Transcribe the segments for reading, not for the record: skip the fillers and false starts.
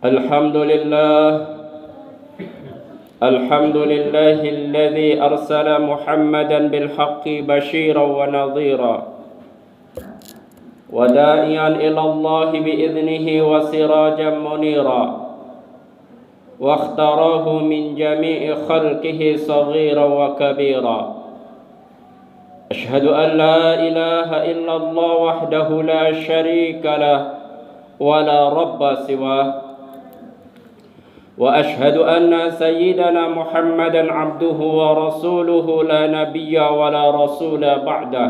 الحمد لله الحمد لله الذي أرسل محمدا بالحق بشيرا ونظيرا وداعيا إلى الله بإذنه وسراجا منيرا واختاره من جميع خلقه صغيرا وكبيرا أشهد أن لا إله إلا الله وحده لا شريك له ولا رب سواه وأشهد أن سيدنا محمدا عبده ورسوله لا نبي ولا رسول بعده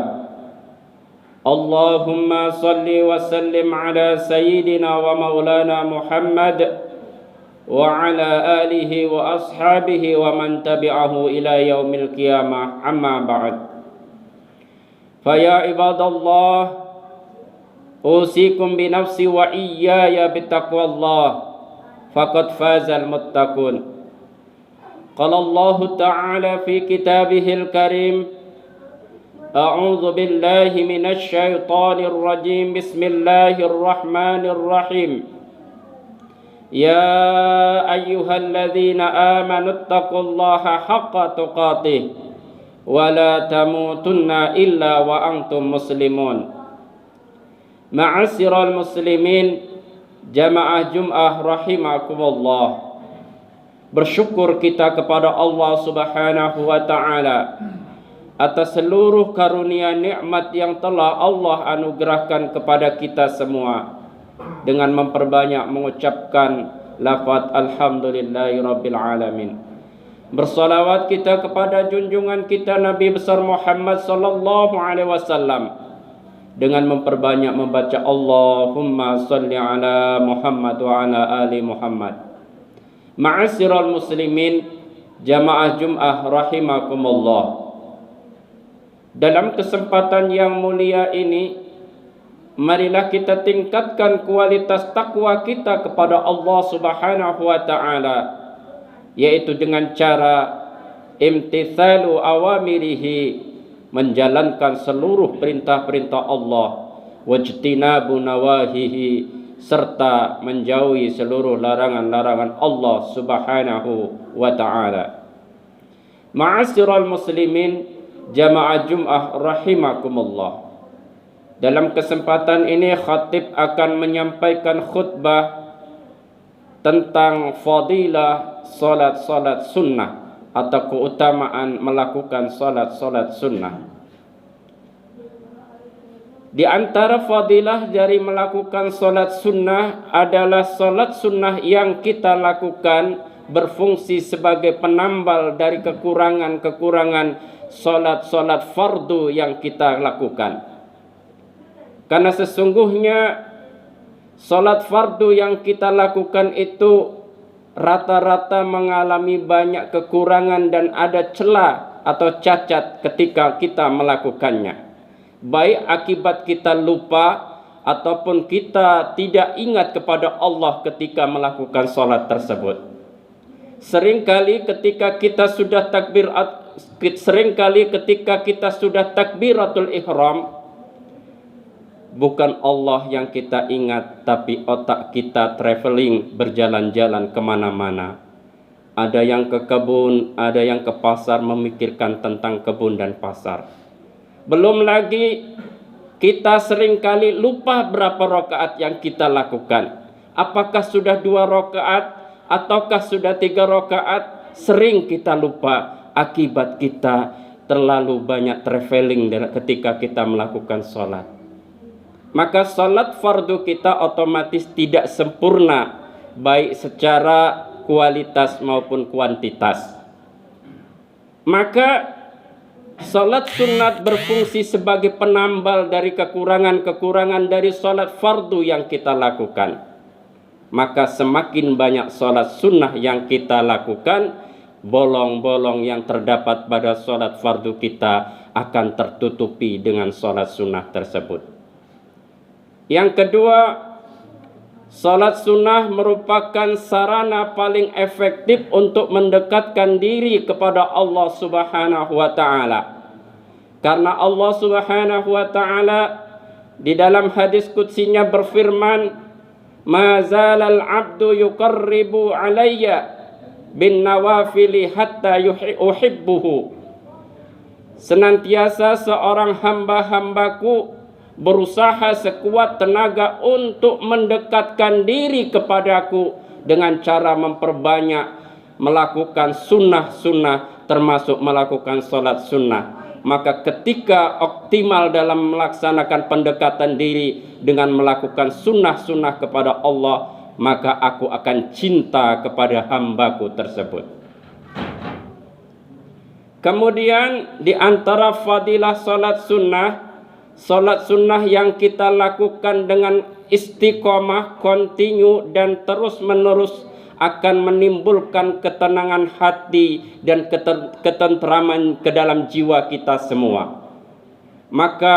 اللهم صل وسلم على سيدنا ومولانا محمد وعلى آله وأصحابه ومن تبعه إلى يوم القيامة أما بعد فيا عباد الله أوصيكم بنفسي وإياي بتقوى الله فقد فاز المتقون قال الله تعالى في كتابه الكريم أعوذ بالله من الشيطان الرجيم بسم الله الرحمن الرحيم يا أيها الذين آمنوا اتقوا الله حق تقاته ولا تموتن إلا وأنتم مسلمون معاشر المسلمين Jamaah Jum'ah rahimakumullah. Bersyukur kita kepada Allah Subhanahu wa ta'ala atas seluruh karunia nikmat yang telah Allah anugerahkan kepada kita semua, dengan memperbanyak mengucapkan lafaz alhamdulillahi rabbil alamin. Bersalawat kita kepada junjungan kita Nabi besar Muhammad sallallahu alaihi wasallam dengan memperbanyak membaca Allahumma salli ala Muhammad wa ala ali Muhammad. Ma'asyiral muslimin, jamaah Jum'ah rahimakumullah. Dalam kesempatan yang mulia ini, marilah kita tingkatkan kualitas takwa kita kepada Allah Subhanahu wa ta'ala, yaitu dengan cara imtithalu awamirihi, menjalankan seluruh perintah-perintah Allah, wajtinabu nawahihi, serta menjauhi seluruh larangan-larangan Allah Subhanahu wa ta'ala. Ma'asyiral muslimin, jamaah Jum'ah rahimakumullah. Dalam kesempatan ini khatib akan menyampaikan khutbah tentang fadilah salat-salat sunnah atau keutamaan melakukan salat-salat sunnah. Di antara fadilah dari melakukan salat sunnah adalah salat sunnah yang kita lakukan berfungsi sebagai penambal dari kekurangan-kekurangan salat-salat fardu yang kita lakukan. Karena sesungguhnya salat fardu yang kita lakukan itu rata-rata mengalami banyak kekurangan dan ada celah atau cacat ketika kita melakukannya, baik akibat kita lupa ataupun kita tidak ingat kepada Allah ketika melakukan salat tersebut. Seringkali ketika kita sudah takbiratul ihram, bukan Allah yang kita ingat, tapi otak kita traveling, berjalan-jalan kemana-mana. Ada yang ke kebun, ada yang ke pasar, memikirkan tentang kebun dan pasar. Belum lagi kita seringkali lupa berapa rakaat yang kita lakukan. Apakah sudah 2 rakaat ataukah sudah 3 rakaat? Sering kita lupa akibat kita terlalu banyak traveling ketika kita melakukan sholat. Maka salat fardu kita otomatis tidak sempurna, baik secara kualitas maupun kuantitas. Maka salat sunat berfungsi sebagai penambal dari kekurangan-kekurangan dari salat fardu yang kita lakukan. Maka semakin banyak salat sunnah yang kita lakukan, bolong-bolong yang terdapat pada salat fardu kita akan tertutupi dengan salat sunnah tersebut. Yang kedua, salat sunnah merupakan sarana paling efektif untuk mendekatkan diri kepada Allah Subhanahu wa ta'ala. Karena Allah Subhanahu wa ta'ala di dalam hadis qudsinya berfirman, ma zalal abdu yuqarribu alayya bin nawafili hatta uhibbuhu. Senantiasa seorang hamba-hambaku berusaha sekuat tenaga untuk mendekatkan diri kepadaku dengan cara memperbanyak melakukan sunnah-sunnah, termasuk melakukan sholat sunnah. Maka ketika optimal dalam melaksanakan pendekatan diri dengan melakukan sunnah-sunnah kepada Allah, maka aku akan cinta kepada hambaku tersebut. Kemudian di antara fadilah salat sunnah yang kita lakukan dengan istiqomah, kontinu dan terus menerus akan menimbulkan ketenangan hati dan ketentraman ke dalam jiwa kita semua. Maka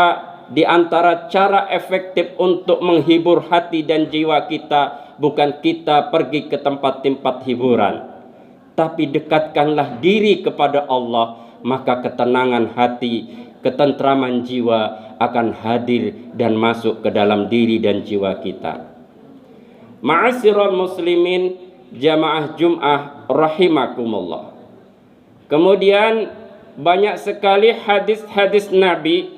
di antara cara efektif untuk menghibur hati dan jiwa kita, bukan kita pergi ke tempat-tempat hiburan, tapi dekatkanlah diri kepada Allah, maka ketenangan hati, ketentraman jiwa akan hadir dan masuk ke dalam diri dan jiwa kita. Ma'asyiral muslimin, jamaah Jum'ah rahimakumullah. Kemudian banyak sekali hadis-hadis Nabi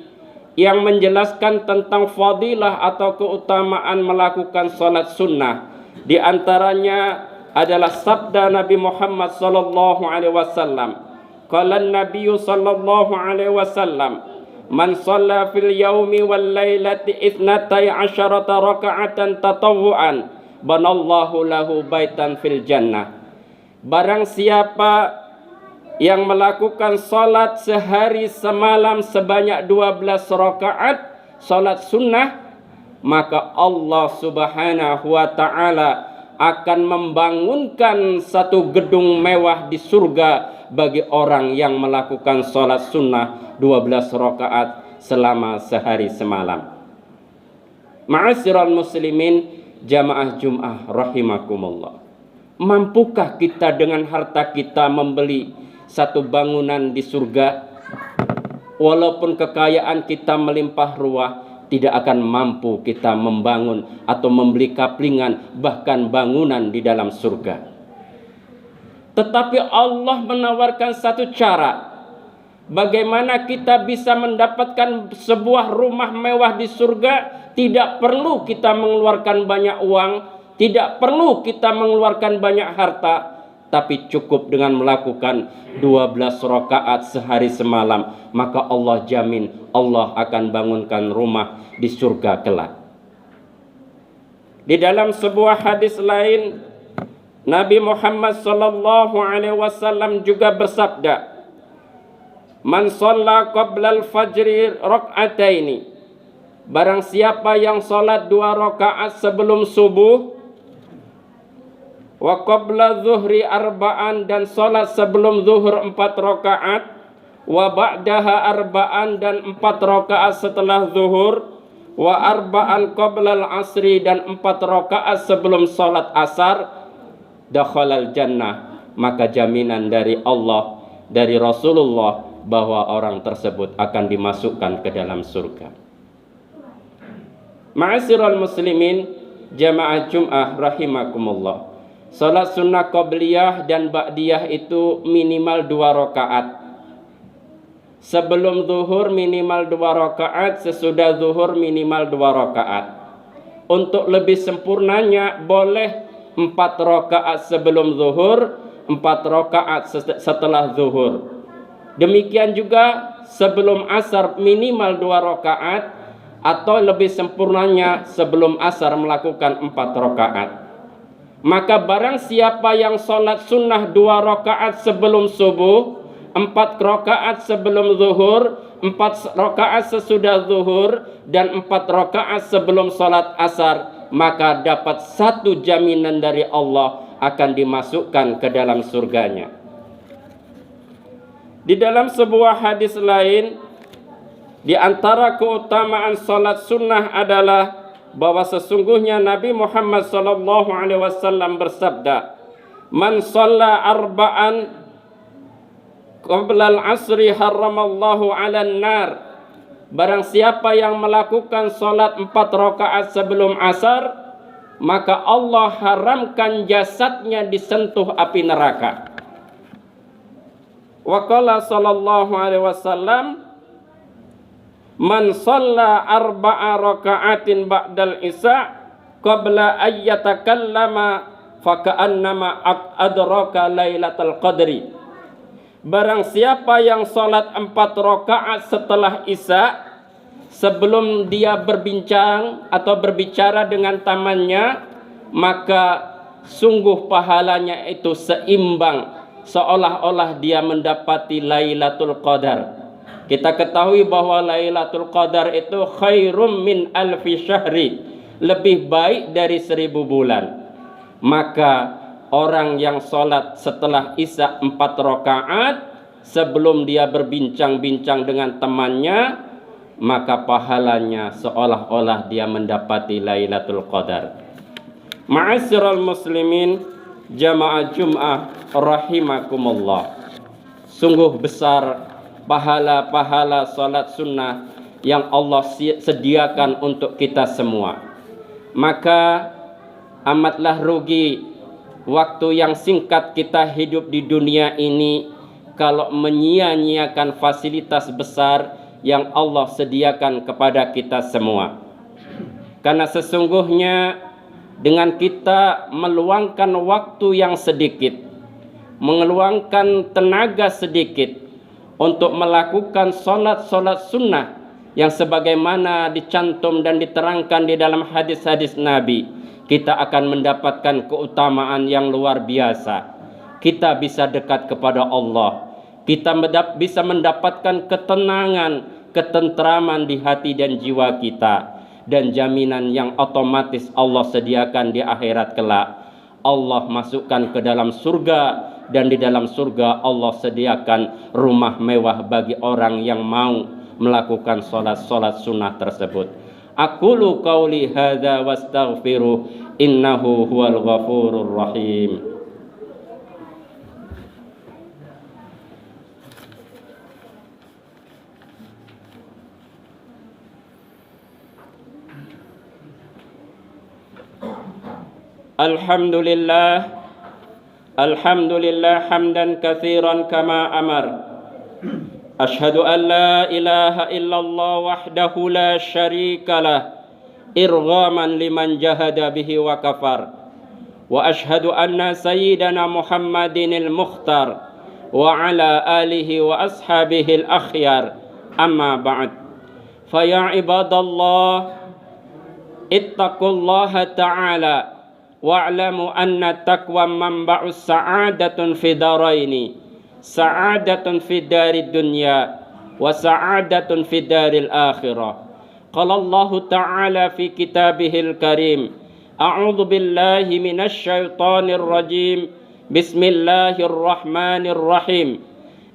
yang menjelaskan tentang fadilah atau keutamaan melakukan salat sunnah. Di antaranya adalah sabda Nabi Muhammad sallallahu alaihi wasallam. Qala an-nabiy sallallahu alaihi wasallam, man shalla fil yaumi wal lailati 12 raka'atan tatawwu'an banallahu lahu baitan fil jannah. Barang siapa yang melakukan salat sehari semalam sebanyak 12 rakaat salat sunnah, maka Allah Subhanahu wa taala akan membangunkan satu gedung mewah di surga bagi orang yang melakukan salat sunnah 12 rakaat selama sehari semalam. Ma'asyiral muslimin, jamaah Jum'ah rahimakumullah. Mampukah kita dengan harta kita membeli satu bangunan di surga? Walaupun kekayaan kita melimpah ruah, tidak akan mampu kita membangun atau membeli kaplingan, bahkan bangunan di dalam surga. Tetapi Allah menawarkan satu cara bagaimana kita bisa mendapatkan sebuah rumah mewah di surga. Tidak perlu kita mengeluarkan banyak uang, tidak perlu kita mengeluarkan banyak harta, tapi cukup dengan melakukan 12 rakaat sehari semalam, maka Allah jamin Allah akan bangunkan rumah di surga kelak. Di dalam sebuah hadis lain, Nabi Muhammad sallallahu alaihi wasallam juga bersabda, man shalla qabla al-fajri rak'ataini, barang siapa yang salat 2 rakaat sebelum subuh, wa qabla zuhri arba'an, dan salat sebelum zuhur 4 rakaat, wa ba'daha arba'an, dan 4 rakaat setelah zuhur, wa arba'an qabla al-asri, dan 4 rakaat sebelum salat asar, dakhalal jannah, maka jaminan dari Allah, dari Rasulullah, bahwa orang tersebut akan dimasukkan ke dalam surga. Ma'asyiral muslimin, jamaah Jum'ah rahimakumullah. Salat sunnah qabliyah dan ba'diyah itu minimal 2 rakaat. Sebelum zuhur minimal 2 rakaat, sesudah zuhur minimal 2 rakaat. Untuk lebih sempurnanya boleh 4 rakaat sebelum zuhur, 4 rakaat setelah zuhur. Demikian juga sebelum asar minimal 2 rakaat, atau lebih sempurnanya sebelum asar melakukan 4 rakaat. Maka barang siapa yang sholat sunnah 2 rakaat sebelum subuh, 4 rakaat sebelum zuhur, 4 rakaat sesudah zuhur, dan 4 rakaat sebelum sholat asar, maka dapat satu jaminan dari Allah akan dimasukkan ke dalam surganya. Di dalam sebuah hadis lain, di antara keutamaan salat sunnah adalah bahwa sesungguhnya Nabi Muhammad sallallahu alaihi wasallam bersabda, "Man shalla arba'an qabla al-'asri haramallahu 'alan nar." Barang siapa yang melakukan salat 4 rakaat sebelum asar, maka Allah haramkan jasadnya disentuh api neraka. Wa qala sallallahu alaihi wasallam, man shalla arba'a raka'atin ba'dal isya qabla an yatakallama faka'annama adraka lailatul qadri. Barang siapa yang salat 4 rakaat setelah isya sebelum dia berbincang atau berbicara dengan temannya, maka sungguh pahalanya itu seimbang seolah-olah dia mendapati Lailatul Qadar. Kita ketahui bahwa Lailatul Qadar itu khairum min alfi syahri, lebih baik dari 1000 bulan. Maka orang yang sholat setelah isya 4 rakaat sebelum dia berbincang-bincang dengan temannya, maka pahalanya seolah-olah dia mendapati Lailatul Qadar. Ma'asyiral muslimin, jamaah Jum'ah rahimakumullah. Sungguh besar pahala-pahala salat sunnah yang Allah sediakan untuk kita semua. Maka amatlah rugi waktu yang singkat kita hidup di dunia ini kalau menyia-nyiakan fasilitas besar yang Allah sediakan kepada kita semua. Karena sesungguhnya dengan kita meluangkan waktu yang sedikit, meluangkan tenaga sedikit untuk melakukan solat-solat sunnah yang sebagaimana dicantum dan diterangkan di dalam hadis-hadis Nabi, kita akan mendapatkan keutamaan yang luar biasa. Kita bisa dekat kepada Allah. Kita bisa mendapatkan ketenangan, ketentraman di hati dan jiwa kita, dan jaminan yang otomatis Allah sediakan di akhirat kelak. Allah masukkan ke dalam surga, dan di dalam surga Allah sediakan rumah mewah bagi orang yang mau melakukan solat-solat sunnah tersebut. Aqulu qauli hadza wastaghfiru innahu huwal ghafurur rahim. Alhamdulillah hamdan katsiran kama amar. Ashhadu an la ilaha illallah wahdahu la syarikalah irghaman liman jahada bihi wa kafar. Wa ashhadu anna sayyidana Muhammadin al-mukhtar wa ala alihi wa ashabihi al-akhyar. Amma ba'd. Fa ya ibadallah ittaqullaha ta'ala wa'lamu anna taqwa manba'us sa'adatun fi daraini, sa'adatun fi darid dunya wa sa'adatun fi daril akhirah. Qala Allah ta'ala fi kitabihil karim, a'udzu billahi minasy syaithanir rajim, bismillahirrahmanir rahim.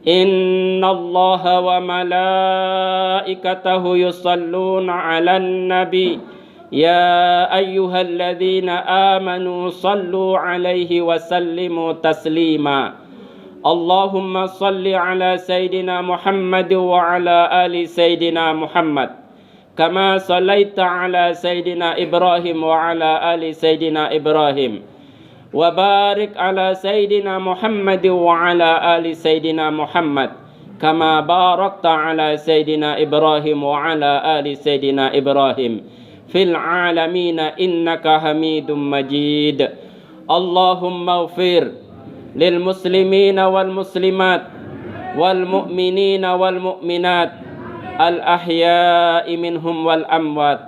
Innallaha wa malaikatahu yusalluna 'alan nabi ya ayyuhalladzina amanu sallu alaihi wa sallimu taslima. Allahumma salli ala Sayyidina Muhammad wa ala ali Sayyidina Muhammad kama sallaita ala Sayyidina Ibrahim wa ala ali Sayyidina Ibrahim wa barik ala Sayyidina Muhammad wa ala ali Sayyidina Muhammad kama barakta ala Sayyidina Ibrahim wa ala ali Sayyidina Ibrahim fil alamina innaka hamidum majid. Allahumma ighfir lil muslimina wal muslimat wal mu'minina wal mu'minat al ahya'i minhum wal amwat.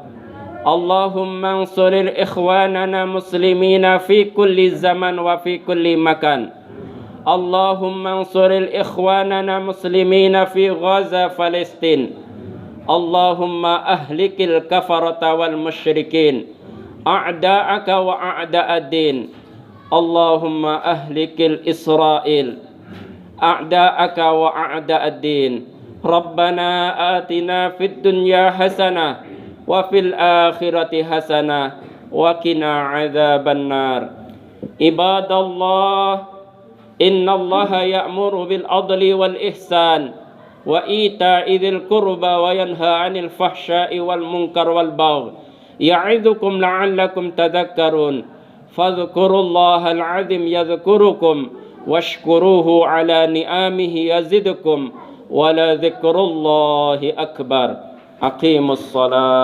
Allahumma ansuril ikhwanana muslimina fi kulli zaman wa fi kulli makan. Allahumma ansuril ikhwanana muslimina fi Gaza Palestin. Allahumma ahlikil kafarata wal musyrikin a'da'aka wa a'da'ad-din. Allahumma ahlikil Israel a'da'aka wa a'da'ad-din. Rabbana atina fid dunya hasanah wa fil akhirati hasanah wa qina adzaban nar. Ibadallah, innallaha ya'muru bil adli wal ihsan wa ita'i dzil qurba wa yanha 'anil fahsya'i wal munkar wal baghi ya'idukum la'allakum tadhakkarun. Fadhkurullahal 'azim yadhkurukum washkuruhu 'ala ni'amihi yazidkum wa la dzikrullahi akbar. Aqimus shalah.